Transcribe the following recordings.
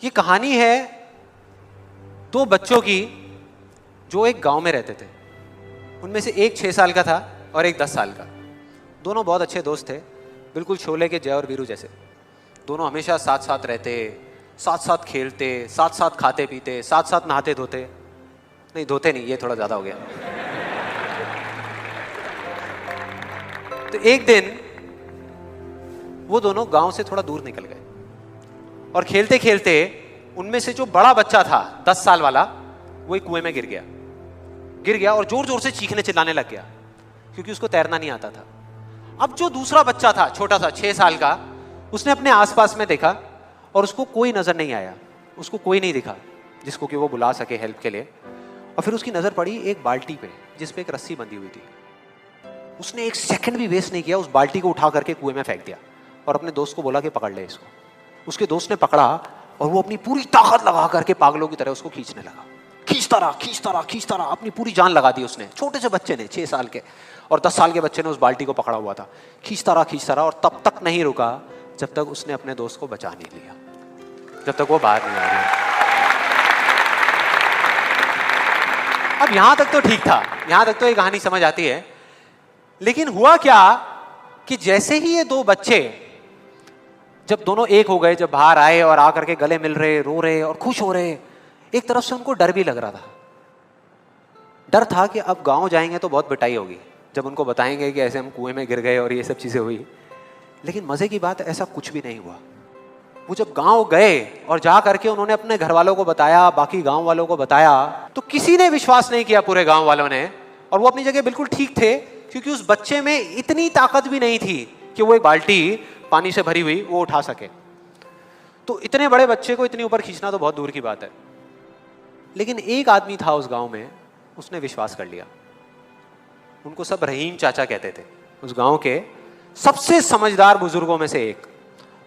ये कहानी है दो बच्चों की जो एक गांव में रहते थे। उनमें से एक 6 साल का था और एक 10 साल का। दोनों बहुत अच्छे दोस्त थे, बिल्कुल शोले के जय और वीरू जैसे। दोनों हमेशा साथ साथ रहते, साथ साथ खेलते, साथ साथ खाते पीते, साथ साथ नहाते धोते। नहीं, धोते नहीं, ये थोड़ा ज्यादा हो गया। तो एक दिन वो दोनों गांव से थोड़ा दूर निकल गए और खेलते खेलते उनमें से जो बड़ा बच्चा था 10 साल वाला, वो एक कुएं में गिर गया और जोर जोर से चीखने चिल्लाने लग गया क्योंकि उसको तैरना नहीं आता था। अब जो दूसरा बच्चा था छोटा सा 6 साल का, उसने अपने आसपास में देखा और उसको कोई नजर नहीं आया, उसको कोई नहीं दिखा जिसको कि वो बुला सके हेल्प के लिए। और फिर उसकी नजर पड़ी एक बाल्टी पे जिस पे एक रस्सी बंधी हुई थी। उसने एक सेकंड भी वेस्ट नहीं किया, उस बाल्टी को उठा करके कुएं में फेंक दिया और अपने दोस्त को बोला कि पकड़ ले इसको। उसके दोस्त ने पकड़ा और वो अपनी पूरी ताकत लगा करके पागलों की तरह उसको खींचने लगा। खींचता रहा, अपनी पूरी जान लगा दी उसने। छोटे से बच्चे ने, 6 साल के और 10 साल के बच्चे ने उस बाल्टी को पकड़ा हुआ था। खींचता रहा और तब तक नहीं रुका जब तक उसने अपने दोस्त को बचा नहीं लिया, जब तक वो बाहर नहीं आ गया। अब यहां तक तो ठीक था, यहां तक तो ये कहानी समझ आती है। लेकिन हुआ क्या कि जैसे ही ये दो बच्चे जब दोनों एक हो गए, जब बाहर आए और आकर के गले मिल रहे, रो रहे और खुश हो रहे, एक तरफ से उनको डर भी लग रहा था। डर था कि अब गांव जाएंगे तो बहुत पिटाई होगी जब उनको बताएंगे कि ऐसे हम कुएं में गिर गए और ये सब चीजें हुई। लेकिन मजे की बात, ऐसा कुछ भी नहीं हुआ। वो जब गांव गए और जा करके उन्होंने अपने घर वालों को बताया, बाकी गांव वालों को बताया, तो किसी ने विश्वास नहीं किया, पूरे गांव वालों ने। और वो अपनी जगह बिल्कुल ठीक थे क्योंकि उस बच्चे में इतनी ताकत भी नहीं थी कि वो एक बाल्टी पानी से भरी हुई वो उठा सके। तो इतने बड़े बच्चे को इतनी ऊपर खींचना तो बहुत दूर की बात है। लेकिन एक आदमी था उस गांव में, उसने विश्वास कर लिया। उनको सब रहीम चाचा कहते थे, उस गांव के सबसे समझदार बुजुर्गों में से एक।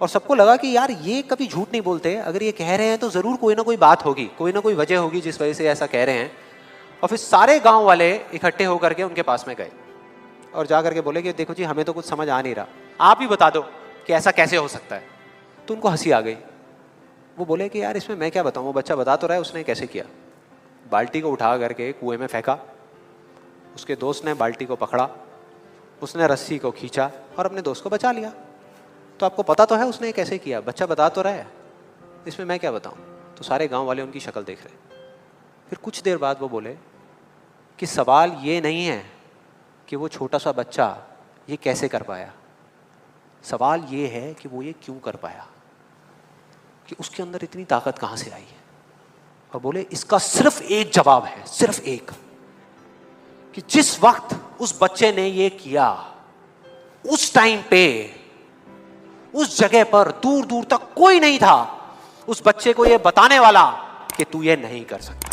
और सबको लगा कि यार ये कभी झूठ नहीं बोलते, अगर ये कह रहे हैं तो जरूर कोई ना कोई बात होगी, कोई ना कोई वजह होगी जिस वजह से ऐसा कह रहे हैं। और फिर सारे गांव वाले इकट्ठे होकर के उनके पास में गए और जा करके बोले कि देखो जी, हमें तो कुछ समझ आ नहीं रहा, आप ही बता दो कि ऐसा कैसे हो सकता है। तो उनको हंसी आ गई। वो बोले कि यार इसमें मैं क्या बताऊं, वो बच्चा बता तो रहा है उसने कैसे किया। बाल्टी को उठा करके कुएं में फेंका, उसके दोस्त ने बाल्टी को पकड़ा, उसने रस्सी को खींचा और अपने दोस्त को बचा लिया। तो आपको पता तो है उसने कैसे किया, बच्चा बता तो रहा है, इसमें मैं क्या बताऊं। तो सारे गांव वाले उनकी शक्ल देख रहे। फिर कुछ देर बाद वो बोले कि सवाल ये नहीं है कि वो छोटा सा बच्चा ये कैसे कर पाया, सवाल ये है कि वो ये क्यों कर पाया, कि उसके अंदर इतनी ताकत कहां से आई है। और बोले इसका सिर्फ एक जवाब है, सिर्फ एक, कि जिस वक्त उस बच्चे ने ये किया, उस टाइम पे उस जगह पर दूर दूर तक कोई नहीं था उस बच्चे को ये बताने वाला कि तू ये नहीं कर सकता।